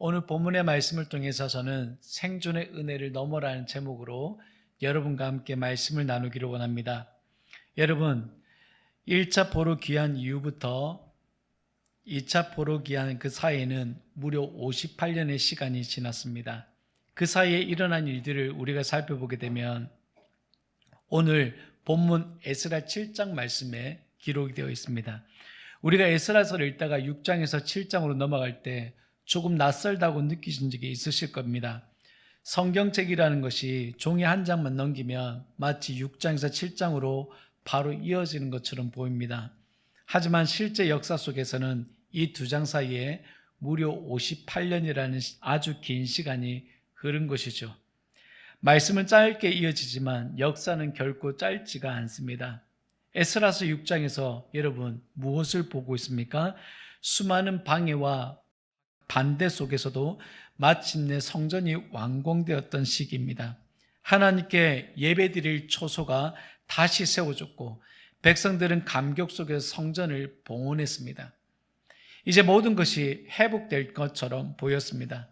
오늘 본문의 말씀을 통해서 저는 생존의 은혜를 넘어라는 제목으로 여러분과 함께 말씀을 나누기를 원합니다. 여러분, 1차 포로 귀환 이후부터 2차 포로 귀환 그 사이에는 무려 58년의 시간이 지났습니다. 그 사이에 일어난 일들을 우리가 살펴보게 되면 오늘 본문 에스라 7장 말씀에 기록이 되어 있습니다. 우리가 에스라서를 읽다가 6장에서 7장으로 넘어갈 때 조금 낯설다고 느끼신 적이 있으실 겁니다. 성경책이라는 것이 종이 한 장만 넘기면 마치 6장에서 7장으로 바로 이어지는 것처럼 보입니다. 하지만 실제 역사 속에서는 이 두 장 사이에 무려 58년이라는 아주 긴 시간이 흐른 것이죠. 말씀은 짧게 이어지지만 역사는 결코 짧지가 않습니다. 에스라서 6장에서 여러분 무엇을 보고 있습니까? 수많은 방해와 반대 속에서도 마침내 성전이 완공되었던 시기입니다. 하나님께 예배드릴 초소가 다시 세워졌고 백성들은 감격 속에서 성전을 봉헌했습니다. 이제 모든 것이 회복될 것처럼 보였습니다.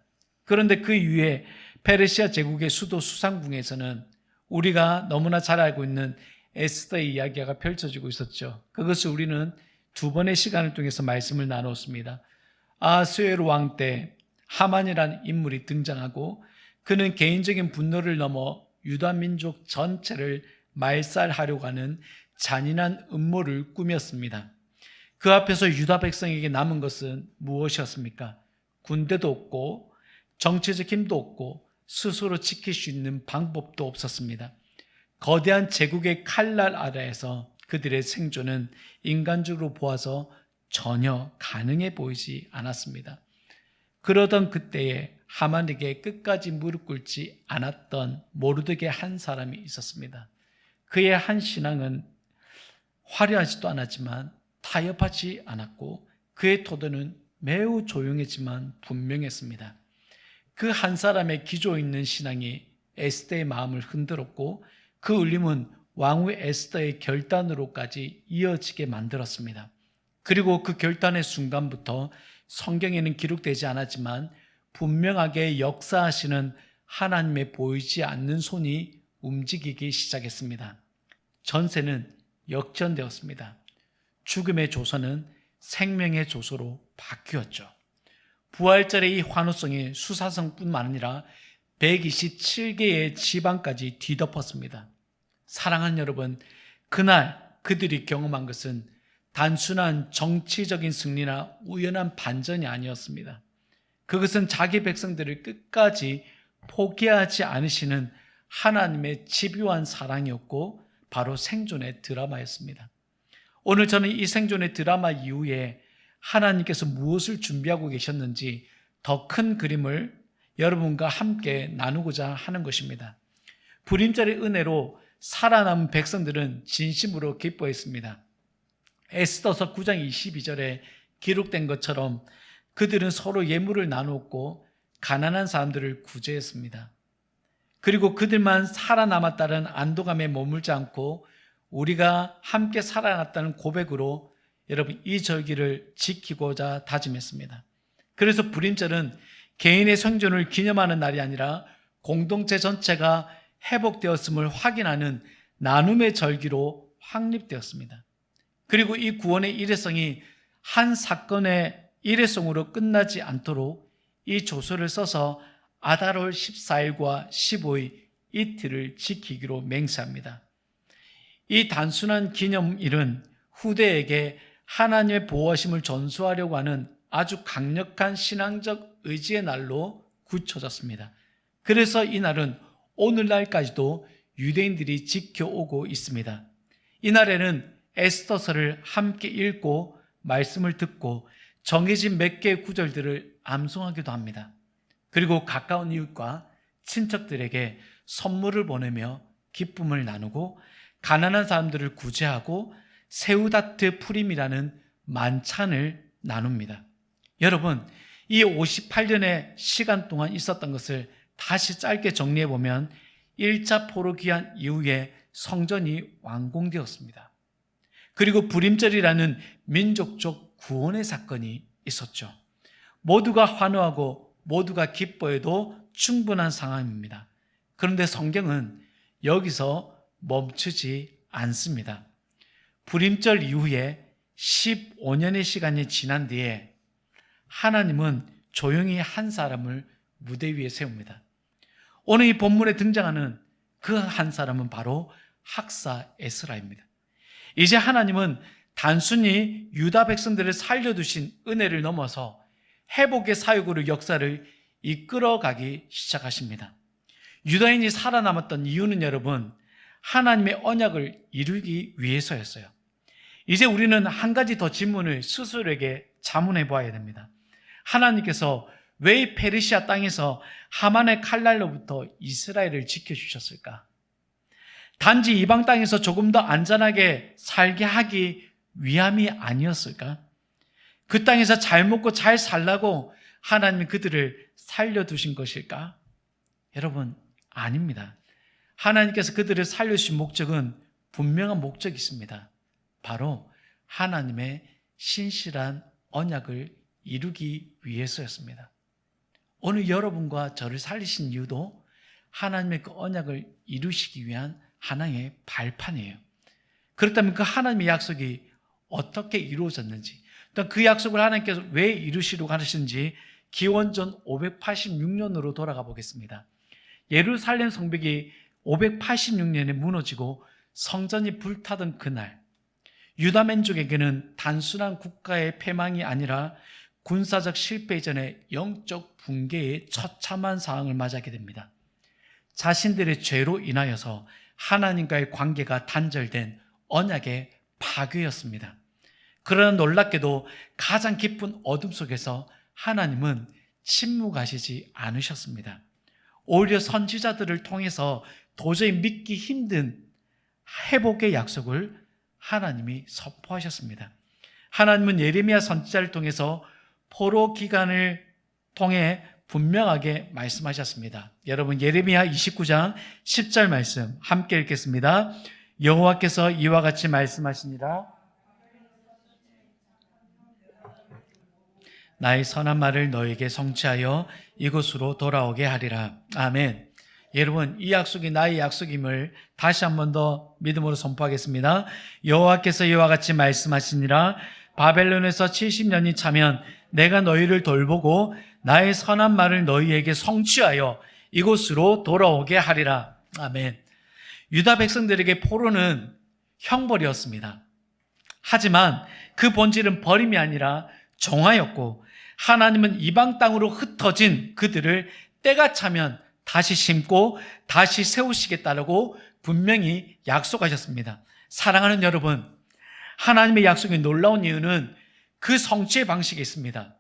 그런데 그 이후에 페르시아 제국의 수도 수상궁에서는 우리가 너무나 잘 알고 있는 에스더의 이야기가 펼쳐지고 있었죠. 그것을 우리는 두 번의 시간을 통해서 말씀을 나눴습니다. 아하스웨로 왕 때 하만이라는 인물이 등장하고 그는 개인적인 분노를 넘어 유다 민족 전체를 말살하려고 하는 잔인한 음모를 꾸몄습니다. 그 앞에서 유다 백성에게 남은 것은 무엇이었습니까? 군대도 없고 정치적 힘도 없고 스스로 지킬 수 있는 방법도 없었습니다. 거대한 제국의 칼날 아래에서 그들의 생존은 인간적으로 보아서 전혀 가능해 보이지 않았습니다. 그러던 그때에 하만에게 끝까지 무릎 꿇지 않았던 모르드게 한 사람이 있었습니다. 그의 한 신앙은 화려하지도 않았지만 타협하지 않았고 그의 토대는 매우 조용했지만 분명했습니다. 그 한 사람의 기조 있는 신앙이 에스더의 마음을 흔들었고 그 울림은 왕후 에스더의 결단으로까지 이어지게 만들었습니다. 그리고 그 결단의 순간부터 성경에는 기록되지 않았지만 분명하게 역사하시는 하나님의 보이지 않는 손이 움직이기 시작했습니다. 전세는 역전되었습니다. 죽음의 조서는 생명의 조서로 바뀌었죠. 부활절의 이 환호성이 수사성뿐만 아니라 127개의 지방까지 뒤덮었습니다. 사랑하는 여러분, 그날 그들이 경험한 것은 단순한 정치적인 승리나 우연한 반전이 아니었습니다. 그것은 자기 백성들을 끝까지 포기하지 않으시는 하나님의 집요한 사랑이었고 바로 생존의 드라마였습니다. 오늘 저는 이 생존의 드라마 이후에 하나님께서 무엇을 준비하고 계셨는지 더 큰 그림을 여러분과 함께 나누고자 하는 것입니다. 불임절의 은혜로 살아남은 백성들은 진심으로 기뻐했습니다. 에스더서 9장 22절에 기록된 것처럼 그들은 서로 예물을 나누었고 가난한 사람들을 구제했습니다. 그리고 그들만 살아남았다는 안도감에 머물지 않고 우리가 함께 살아났다는 고백으로 여러분 이 절기를 지키고자 다짐했습니다. 그래서 불임절은 개인의 생존을 기념하는 날이 아니라 공동체 전체가 회복되었음을 확인하는 나눔의 절기로 확립되었습니다. 그리고 이 구원의 일회성이 한 사건의 일회성으로 끝나지 않도록 이 조서를 써서 아달월 14일과 15일 이틀을 지키기로 맹세합니다. 이 단순한 기념일은 후대에게 하나님의 보호하심을 전수하려고 하는 아주 강력한 신앙적 의지의 날로 굳혀졌습니다. 그래서 이 날은 오늘날까지도 유대인들이 지켜오고 있습니다. 이 날에는 에스더서를 함께 읽고 말씀을 듣고 정해진 몇 개의 구절들을 암송하기도 합니다. 그리고 가까운 이웃과 친척들에게 선물을 보내며 기쁨을 나누고 가난한 사람들을 구제하고 세우다트 푸림이라는 만찬을 나눕니다. 여러분, 이 58년의 시간 동안 있었던 것을 다시 짧게 정리해보면 1차 포로 귀환 이후에 성전이 완공되었습니다. 그리고 불임절이라는 민족적 구원의 사건이 있었죠. 모두가 환호하고 모두가 기뻐해도 충분한 상황입니다. 그런데 성경은 여기서 멈추지 않습니다. 불임절 이후에 15년의 시간이 지난 뒤에 하나님은 조용히 한 사람을 무대 위에 세웁니다. 오늘 이 본문에 등장하는 그 한 사람은 바로 학사 에스라입니다. 이제 하나님은 단순히 유다 백성들을 살려두신 은혜를 넘어서 회복의 사역으로 역사를 이끌어가기 시작하십니다. 유다인이 살아남았던 이유는 여러분, 하나님의 언약을 이루기 위해서였어요. 이제 우리는 한 가지 더 질문을 스스로에게 자문해 보아야 됩니다. 하나님께서 왜 페르시아 땅에서 하만의 칼날로부터 이스라엘을 지켜주셨을까? 단지 이방 땅에서 조금 더 안전하게 살게 하기 위함이 아니었을까? 그 땅에서 잘 먹고 잘 살라고 하나님이 그들을 살려두신 것일까? 여러분, 아닙니다. 하나님께서 그들을 살려주신 목적은 분명한 목적이 있습니다. 바로 하나님의 신실한 언약을 이루기 위해서였습니다. 오늘 여러분과 저를 살리신 이유도 하나님의 그 언약을 이루시기 위한 하나님의 발판이에요. 그렇다면 그 하나님의 약속이 어떻게 이루어졌는지, 또 그 약속을 하나님께서 왜 이루시려고 하시는지 기원전 586년으로 돌아가 보겠습니다. 예루살렘 성벽이 586년에 무너지고 성전이 불타던 그날, 유다 민족에게는 단순한 국가의 패망이 아니라 군사적 실패 이전에 영적 붕괴의 처참한 상황을 맞이하게 됩니다. 자신들의 죄로 인하여서 하나님과의 관계가 단절된 언약의 파괴였습니다. 그러나 놀랍게도 가장 깊은 어둠 속에서 하나님은 침묵하시지 않으셨습니다. 오히려 선지자들을 통해서 도저히 믿기 힘든 회복의 약속을 하나님이 선포하셨습니다. 하나님은 예레미야 선지자를 통해서 포로 기간을 통해 분명하게 말씀하셨습니다. 여러분, 예레미야 29장 10절 말씀 함께 읽겠습니다. 여호와께서 이와 같이 말씀하시니라. 나의 선한 말을 너에게 성취하여 이곳으로 돌아오게 하리라. 아멘. 여러분, 이 약속이 나의 약속임을 다시 한 번 더 믿음으로 선포하겠습니다. 여호와께서 이와 같이 말씀하시니라. 바벨론에서 70년이 차면 내가 너희를 돌보고 나의 선한 말을 너희에게 성취하여 이곳으로 돌아오게 하리라. 아멘. 유다 백성들에게 포로는 형벌이었습니다. 하지만 그 본질은 버림이 아니라 정화였고, 하나님은 이방 땅으로 흩어진 그들을 때가 차면 다시 심고 다시 세우시겠다라고 분명히 약속하셨습니다. 사랑하는 여러분, 하나님의 약속이 놀라운 이유는 그 성취의 방식에 있습니다.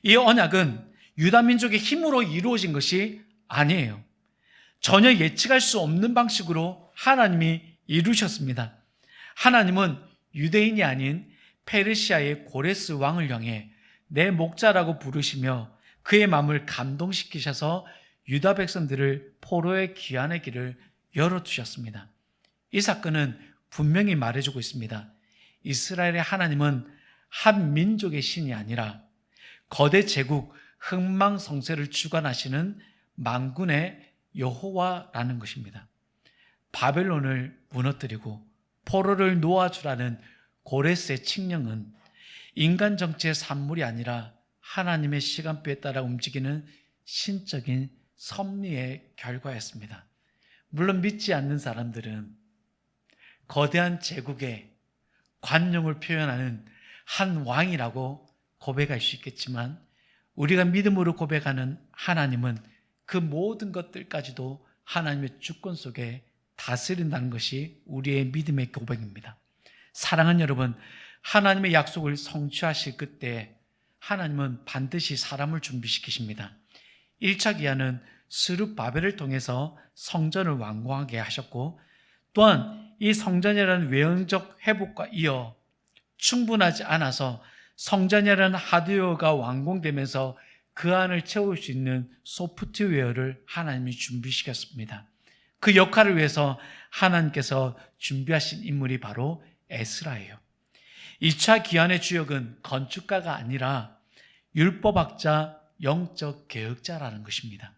이 언약은 유다 민족의 힘으로 이루어진 것이 아니에요. 전혀 예측할 수 없는 방식으로 하나님이 이루셨습니다. 하나님은 유대인이 아닌 페르시아의 고레스 왕을 향해 내 목자라고 부르시며 그의 마음을 감동시키셔서 유다 백성들을 포로의 귀환의 길을 열어두셨습니다. 이 사건은 분명히 말해주고 있습니다. 이스라엘의 하나님은 한 민족의 신이 아니라 거대 제국 흥망성쇠를 주관하시는 만군의 여호와라는 것입니다. 바벨론을 무너뜨리고 포로를 놓아주라는 고레스의 칙령은 인간 정치의 산물이 아니라 하나님의 시간표에 따라 움직이는 신적인 섭리의 결과였습니다. 물론 믿지 않는 사람들은 거대한 제국의 관용을 표현하는 한 왕이라고 고백할 수 있겠지만, 우리가 믿음으로 고백하는 하나님은 그 모든 것들까지도 하나님의 주권 속에 다스린다는 것이 우리의 믿음의 고백입니다. 사랑하는 여러분, 하나님의 약속을 성취하실 그때 하나님은 반드시 사람을 준비시키십니다. 1차 기한은 스룹바벨을 통해서 성전을 완공하게 하셨고, 또한 이 성전이라는 외형적 회복과 이어 충분하지 않아서 성전이라는 하드웨어가 완공되면서 그 안을 채울 수 있는 소프트웨어를 하나님이 준비시켰습니다. 그 역할을 위해서 하나님께서 준비하신 인물이 바로 에스라예요. 2차 기한의 주역은 건축가가 아니라 율법학자 영적 개혁자라는 것입니다.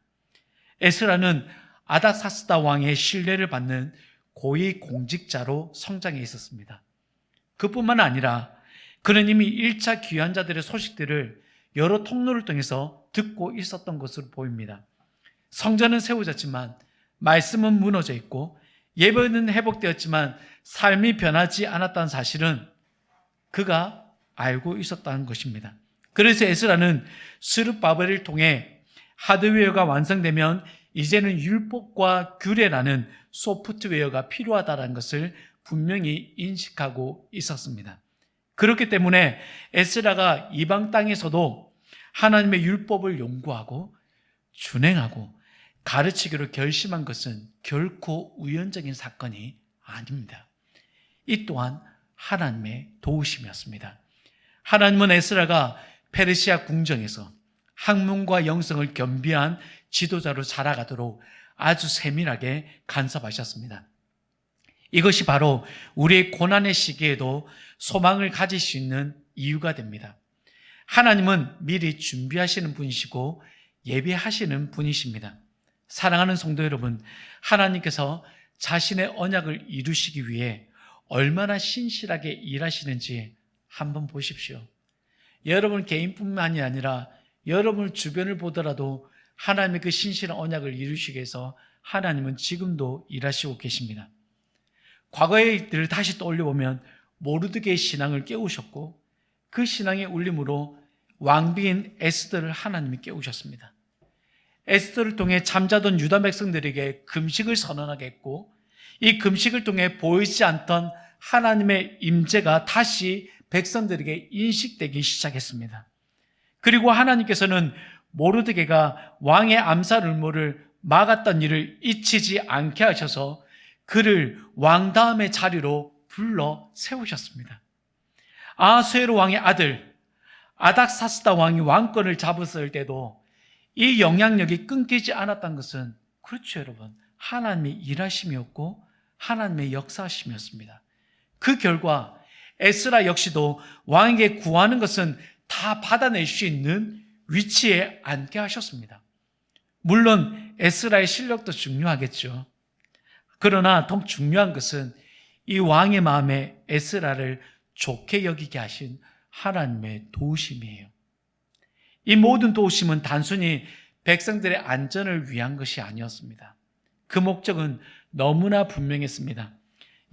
에스라는 아닥사스다 왕의 신뢰를 받는 고위 공직자로 성장해 있었습니다. 그뿐만 아니라 그는 이미 1차 귀환자들의 소식들을 여러 통로를 통해서 듣고 있었던 것으로 보입니다. 성전은 세워졌지만 말씀은 무너져 있고 예배는 회복되었지만 삶이 변하지 않았다는 사실은 그가 알고 있었다는 것입니다. 그래서 에스라는 스룹바벨을 통해 하드웨어가 완성되면 이제는 율법과 규례라는 소프트웨어가 필요하다는 것을 분명히 인식하고 있었습니다. 그렇기 때문에 에스라가 이방 땅에서도 하나님의 율법을 연구하고 준행하고 가르치기로 결심한 것은 결코 우연적인 사건이 아닙니다. 이 또한 하나님의 도우심이었습니다. 하나님은 에스라가 페르시아 궁정에서 학문과 영성을 겸비한 지도자로 자라가도록 아주 세밀하게 간섭하셨습니다. 이것이 바로 우리의 고난의 시기에도 소망을 가질 수 있는 이유가 됩니다. 하나님은 미리 준비하시는 분이시고 예비하시는 분이십니다. 사랑하는 성도 여러분, 하나님께서 자신의 언약을 이루시기 위해 얼마나 신실하게 일하시는지 한번 보십시오. 여러분 개인뿐만이 아니라 여러분 주변을 보더라도 하나님의 그 신실한 언약을 이루시기 위해서 하나님은 지금도 일하시고 계십니다. 과거의 일들을 다시 떠올려보면 모르드게의 신앙을 깨우셨고 그 신앙의 울림으로 왕비인 에스더를 하나님이 깨우셨습니다. 에스더를 통해 잠자던 유다 백성들에게 금식을 선언하게 했고 이 금식을 통해 보이지 않던 하나님의 임재가 다시 백성들에게 인식되기 시작했습니다. 그리고 하나님께서는 모르드게가 왕의 암살 음모를 막았던 일을 잊히지 않게 하셔서 그를 왕 다음의 자리로 불러 세우셨습니다. 아수에로 왕의 아들 아닥사스다 왕이 왕권을 잡았을 때도 이 영향력이 끊기지 않았던 것은 그렇죠, 여러분. 하나님의 일하심이었고 하나님의 역사심이었습니다. 그 결과 에스라 역시도 왕에게 구하는 것은 다 받아낼 수 있는 위치에 앉게 하셨습니다. 물론 에스라의 실력도 중요하겠죠. 그러나 더 중요한 것은 이 왕의 마음에 에스라를 좋게 여기게 하신 하나님의 도우심이에요. 이 모든 도우심은 단순히 백성들의 안전을 위한 것이 아니었습니다. 그 목적은 너무나 분명했습니다.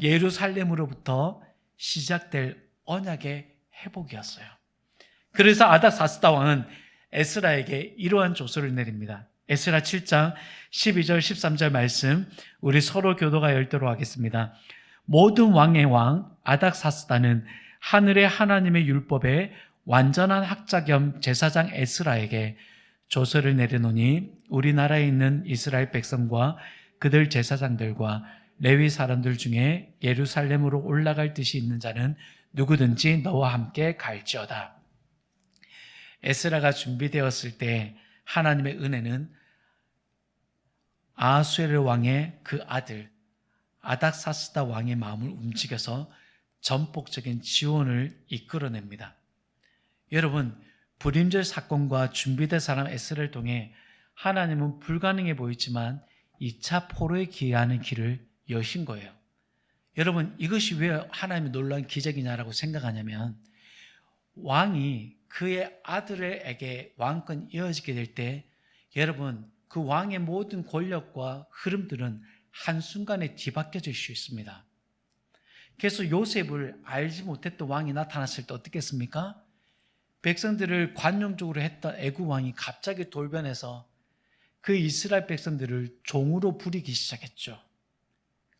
예루살렘으로부터 시작될 언약의 회복이었어요. 그래서 아닥사스다 왕은 에스라에게 이러한 조서를 내립니다. 에스라 7장 12절 13절 말씀 우리 서로 교도가 열도록 하겠습니다. 모든 왕의 왕 아닥사스다는 하늘의 하나님의 율법에 완전한 학자 겸 제사장 에스라에게 조서를 내려놓으니 우리나라에 있는 이스라엘 백성과 그들 제사장들과 레위 사람들 중에 예루살렘으로 올라갈 뜻이 있는 자는 누구든지 너와 함께 갈지어다. 에스라가 준비되었을 때 하나님의 은혜는 아하수에르 왕의 그 아들 아닥사스다 왕의 마음을 움직여서 전폭적인 지원을 이끌어냅니다. 여러분, 불임절 사건과 준비된 사람 에스라를 통해 하나님은 불가능해 보이지만 2차 포로에 기회하는 길을 여신 거예요. 여러분, 이것이 왜 하나님의 놀라운 기적이냐라고 생각하냐면 왕이 그의 아들에게 왕권이 이어지게 될 때 여러분, 그 왕의 모든 권력과 흐름들은 한순간에 뒤바뀌어질 수 있습니다. 그래서 요셉을 알지 못했던 왕이 나타났을 때 어떻겠습니까? 백성들을 관용적으로 했던 애굽 왕이 갑자기 돌변해서 그 이스라엘 백성들을 종으로 부리기 시작했죠.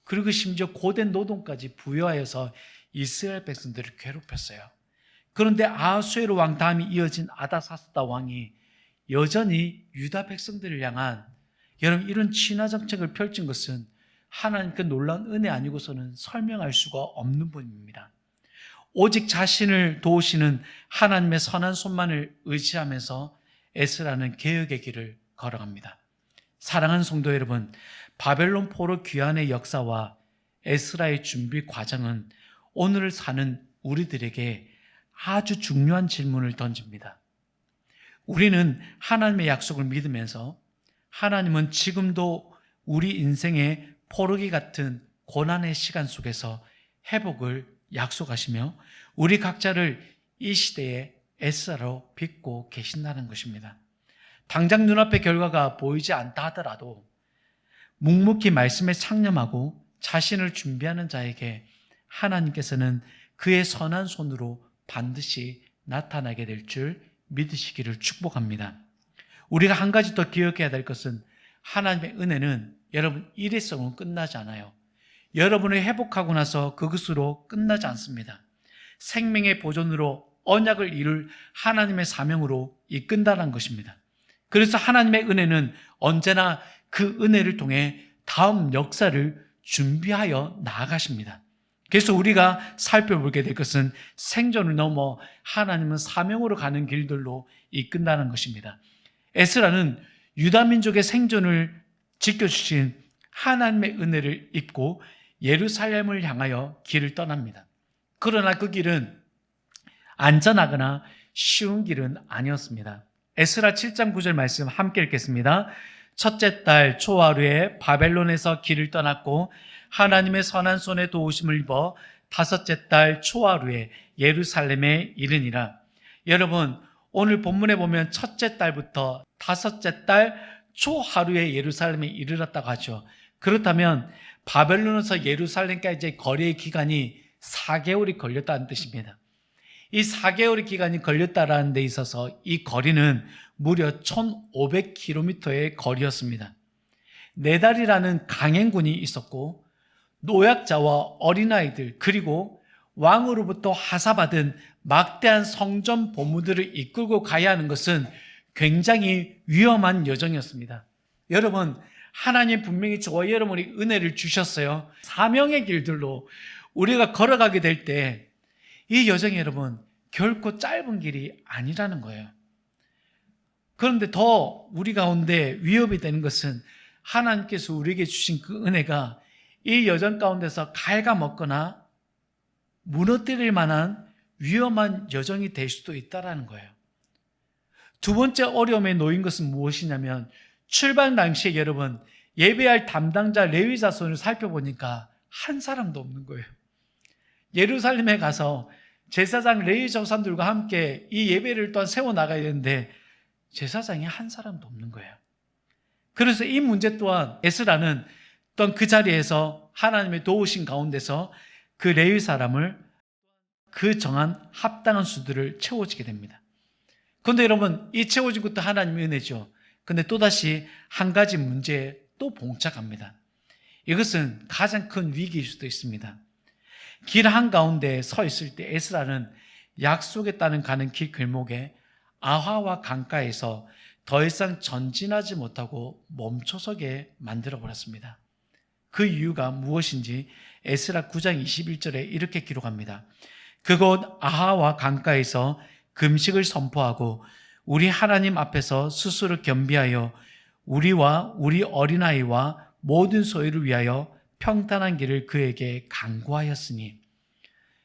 그리고 심지어 고된 노동까지 부여하여서 이스라엘 백성들을 괴롭혔어요. 그런데 아하수에로 왕 다음이 이어진 아닥사스다 왕이 여전히 유다 백성들을 향한 여러분 이런 친화 정책을 펼친 것은 하나님께 놀라운 은혜 아니고서는 설명할 수가 없는 분입니다. 오직 자신을 도우시는 하나님의 선한 손만을 의지하면서 에스라는 개혁의 길을 걸어갑니다. 사랑하는 성도 여러분, 바벨론 포로 귀환의 역사와 에스라의 준비 과정은 오늘을 사는 우리들에게 아주 중요한 질문을 던집니다. 우리는 하나님의 약속을 믿으면서 하나님은 지금도 우리 인생의 포르기 같은 고난의 시간 속에서 회복을 약속하시며 우리 각자를 이 시대에 에스라로 빚고 계신다는 것입니다. 당장 눈앞의 결과가 보이지 않다 하더라도 묵묵히 말씀에 창념하고 자신을 준비하는 자에게 하나님께서는 그의 선한 손으로 반드시 나타나게 될 줄 믿으시기를 축복합니다. 우리가 한 가지 더 기억해야 될 것은 하나님의 은혜는 여러분 일회성으로 끝나지 않아요. 여러분을 회복하고 나서 그것으로 끝나지 않습니다. 생명의 보존으로 언약을 이룰 하나님의 사명으로 이끈다는 것입니다. 그래서 하나님의 은혜는 언제나 그 은혜를 통해 다음 역사를 준비하여 나아가십니다. 그래서 우리가 살펴보게 될 것은 생존을 넘어 하나님은 사명으로 가는 길들로 이끈다는 것입니다. 에스라는 유다 민족의 생존을 지켜주신 하나님의 은혜를 입고 예루살렘을 향하여 길을 떠납니다. 그러나 그 길은 안전하거나 쉬운 길은 아니었습니다. 에스라 7장 9절 말씀 함께 읽겠습니다. 첫째 달 초하루에 바벨론에서 길을 떠났고 하나님의 선한 손에 도우심을 입어 다섯째 달 초하루에 예루살렘에 이르니라. 여러분, 오늘 본문에 보면 첫째 달부터 다섯째 달 초하루에 예루살렘에 이르렀다고 하죠. 그렇다면 바벨론에서 예루살렘까지의 거리의 기간이 4개월이 걸렸다는 뜻입니다. 이 4개월의 기간이 걸렸다는 데 있어서 이 거리는 무려 1500km의 거리였습니다. 4달이라는 강행군이 있었고 노약자와 어린아이들 그리고 왕으로부터 하사받은 막대한 성전 보물들을 이끌고 가야 하는 것은 굉장히 위험한 여정이었습니다. 여러분, 하나님 분명히 저와 여러분이 은혜를 주셨어요. 사명의 길들로 우리가 걸어가게 될 때 이 여정이 여러분 결코 짧은 길이 아니라는 거예요. 그런데 더 우리 가운데 위협이 되는 것은 하나님께서 우리에게 주신 그 은혜가 이 여정 가운데서 갉아먹거나 무너뜨릴 만한 위험한 여정이 될 수도 있다는 거예요. 두 번째 어려움에 놓인 것은 무엇이냐면 출발 당시에 여러분 예배할 담당자 레위 자손을 살펴보니까 한 사람도 없는 거예요. 예루살렘에 가서 제사장 레위 조상들과 함께 이 예배를 또한 세워나가야 되는데 제사장이 한 사람도 없는 거예요. 그래서 이 문제 또한 에스라는 또한 그 자리에서 하나님의 도우신 가운데서 그 레위 사람을 그 정한 합당한 수들을 채워지게 됩니다. 그런데 여러분 이 채워진 것도 하나님의 은혜죠. 그런데 또다시 한 가지 문제에 또 봉착합니다. 이것은 가장 큰 위기일 수도 있습니다. 길 한가운데 서 있을 때 에스라는 약속에 따른 가는 길 길목에 아하와 강가에서 더 이상 전진하지 못하고 멈춰서게 만들어버렸습니다. 그 이유가 무엇인지 에스라 9장 21절에 이렇게 기록합니다. 그곳 아하와 강가에서 금식을 선포하고 우리 하나님 앞에서 스스로 겸비하여 우리와 우리 어린아이와 모든 소유를 위하여 평탄한 길을 그에게 강구하였으니.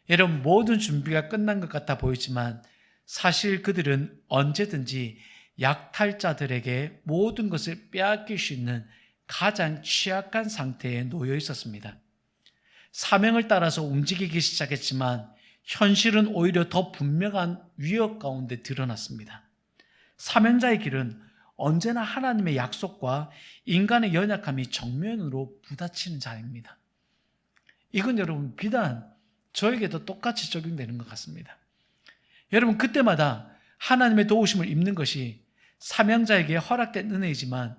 여러분 모든 준비가 끝난 것 같아 보이지만 사실 그들은 언제든지 약탈자들에게 모든 것을 빼앗길 수 있는 가장 취약한 상태에 놓여 있었습니다. 사명을 따라서 움직이기 시작했지만 현실은 오히려 더 분명한 위협 가운데 드러났습니다. 사명자의 길은 언제나 하나님의 약속과 인간의 연약함이 정면으로 부딪히는 자리입니다. 이건 여러분 비단 저에게도 똑같이 적용되는 것 같습니다. 여러분 그때마다 하나님의 도우심을 입는 것이 사명자에게 허락된 은혜이지만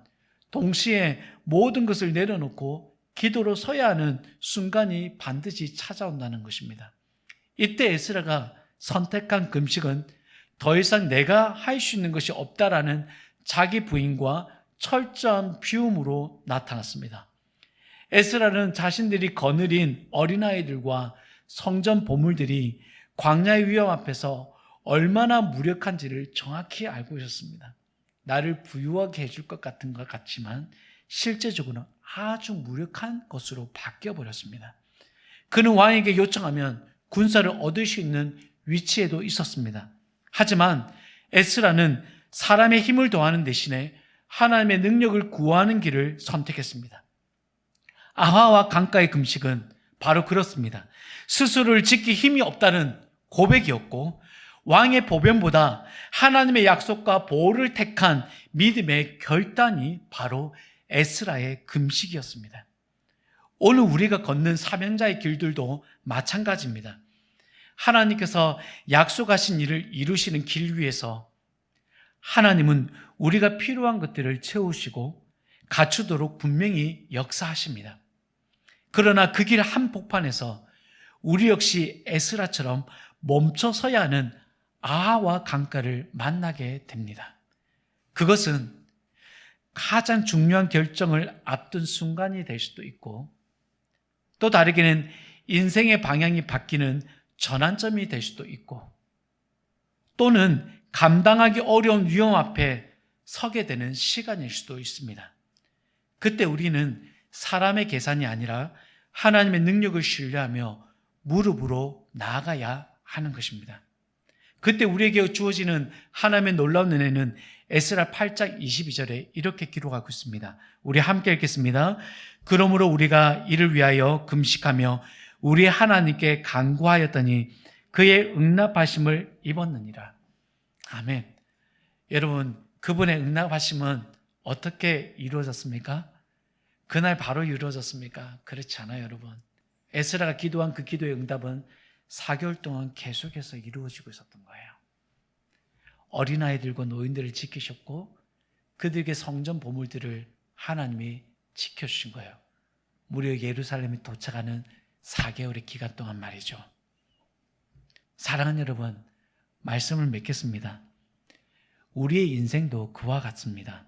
동시에 모든 것을 내려놓고 기도로 서야 하는 순간이 반드시 찾아온다는 것입니다. 이때 에스라가 선택한 금식은 더 이상 내가 할 수 있는 것이 없다라는 자기 부인과 철저한 비움으로 나타났습니다. 에스라는 자신들이 거느린 어린아이들과 성전 보물들이 광야의 위험 앞에서 얼마나 무력한지를 정확히 알고 있었습니다. 나를 부유하게 해줄 것 같은 것 같지만 실제적으로는 아주 무력한 것으로 바뀌어버렸습니다. 그는 왕에게 요청하면 군사를 얻을 수 있는 위치에도 있었습니다. 하지만 에스라는 사람의 힘을 더하는 대신에 하나님의 능력을 구하는 길을 선택했습니다. 아하와 강가의 금식은 바로 그렇습니다. 스스로를 지킬 힘이 없다는 고백이었고, 왕의 보변보다 하나님의 약속과 보호를 택한 믿음의 결단이 바로 에스라의 금식이었습니다. 오늘 우리가 걷는 사명자의 길들도 마찬가지입니다. 하나님께서 약속하신 일을 이루시는 길 위에서 하나님은 우리가 필요한 것들을 채우시고 갖추도록 분명히 역사하십니다. 그러나 그 길 한복판에서 우리 역시 에스라처럼 멈춰서야 하는 아하와 강가를 만나게 됩니다. 그것은 가장 중요한 결정을 앞둔 순간이 될 수도 있고, 또 다르게는 인생의 방향이 바뀌는 전환점이 될 수도 있고, 또는 감당하기 어려운 위험 앞에 서게 되는 시간일 수도 있습니다. 그때 우리는 사람의 계산이 아니라 하나님의 능력을 신뢰하며 무릎으로 나아가야 하는 것입니다. 그때 우리에게 주어지는 하나님의 놀라운 은혜는 에스라 8장 22절에 이렇게 기록하고 있습니다. 우리 함께 읽겠습니다. 그러므로 우리가 이를 위하여 금식하며 우리 하나님께 간구하였더니 그의 응답하심을 입었느니라. 아멘. 여러분, 그분의 응답하심은 어떻게 이루어졌습니까? 그날 바로 이루어졌습니까? 그렇지 않아요, 여러분. 에스라가 기도한 그 기도의 응답은 4개월 동안 계속해서 이루어지고 있었던 거예요. 어린아이들과 노인들을 지키셨고 그들에게 성전 보물들을 하나님이 지켜주신 거예요. 무려 예루살렘에 도착하는 4개월의 기간 동안 말이죠. 사랑하는 여러분, 말씀을 맺겠습니다. 우리의 인생도 그와 같습니다.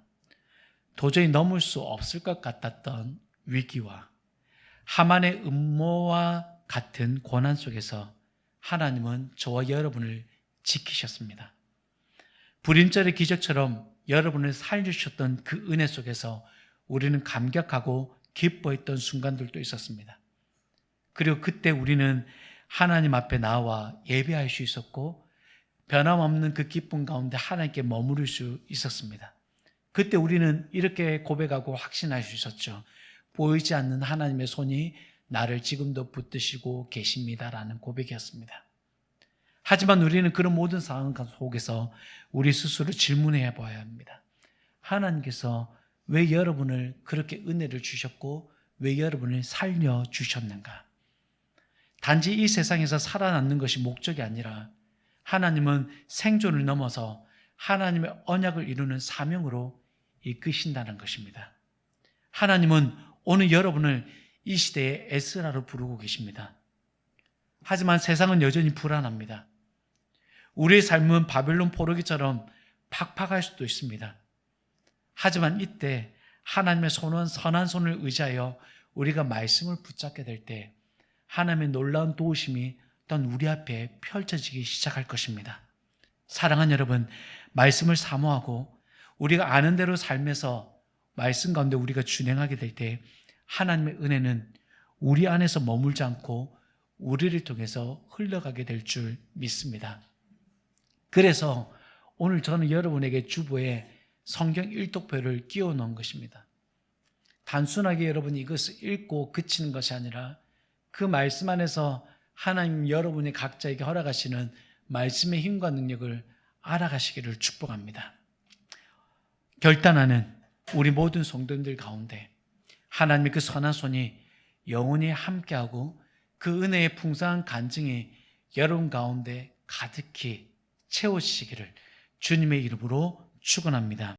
도저히 넘을 수 없을 것 같았던 위기와 하만의 음모와 같은 고난 속에서 하나님은 저와 여러분을 지키셨습니다. 불임절의 기적처럼 여러분을 살려주셨던 그 은혜 속에서 우리는 감격하고 기뻐했던 순간들도 있었습니다. 그리고 그때 우리는 하나님 앞에 나와 예배할 수 있었고 변함없는 그 기쁨 가운데 하나님께 머무를 수 있었습니다. 그때 우리는 이렇게 고백하고 확신할 수 있었죠. 보이지 않는 하나님의 손이 나를 지금도 붙드시고 계십니다라는 고백이었습니다. 하지만 우리는 그런 모든 상황 속에서 우리 스스로 질문해 봐야 합니다. 하나님께서 왜 여러분을 그렇게 은혜를 주셨고 왜 여러분을 살려주셨는가? 단지 이 세상에서 살아남는 것이 목적이 아니라 하나님은 생존을 넘어서 하나님의 언약을 이루는 사명으로 이끄신다는 것입니다. 하나님은 오늘 여러분을 이 시대에 에스라로 부르고 계십니다. 하지만 세상은 여전히 불안합니다. 우리의 삶은 바벨론 포로기처럼 팍팍할 수도 있습니다. 하지만 이때 하나님의 선한 손을 의지하여 우리가 말씀을 붙잡게 될 때 하나님의 놀라운 도우심이 또한 우리 앞에 펼쳐지기 시작할 것입니다. 사랑하는 여러분, 말씀을 사모하고 우리가 아는 대로 삶에서 말씀 가운데 우리가 준행하게 될 때 하나님의 은혜는 우리 안에서 머물지 않고 우리를 통해서 흘러가게 될 줄 믿습니다. 그래서 오늘 저는 여러분에게 주보에 성경 일독표를 끼워 넣은 것입니다. 단순하게 여러분이 이것을 읽고 그치는 것이 아니라 그 말씀 안에서 하나님 여러분이 각자에게 허락하시는 말씀의 힘과 능력을 알아가시기를 축복합니다. 결단하는 우리 모든 성도님들 가운데 하나님의 그 선한 손이 영원히 함께하고 그 은혜의 풍성한 간증이 여러분 가운데 가득히 채워지시기를 주님의 이름으로 축원합니다.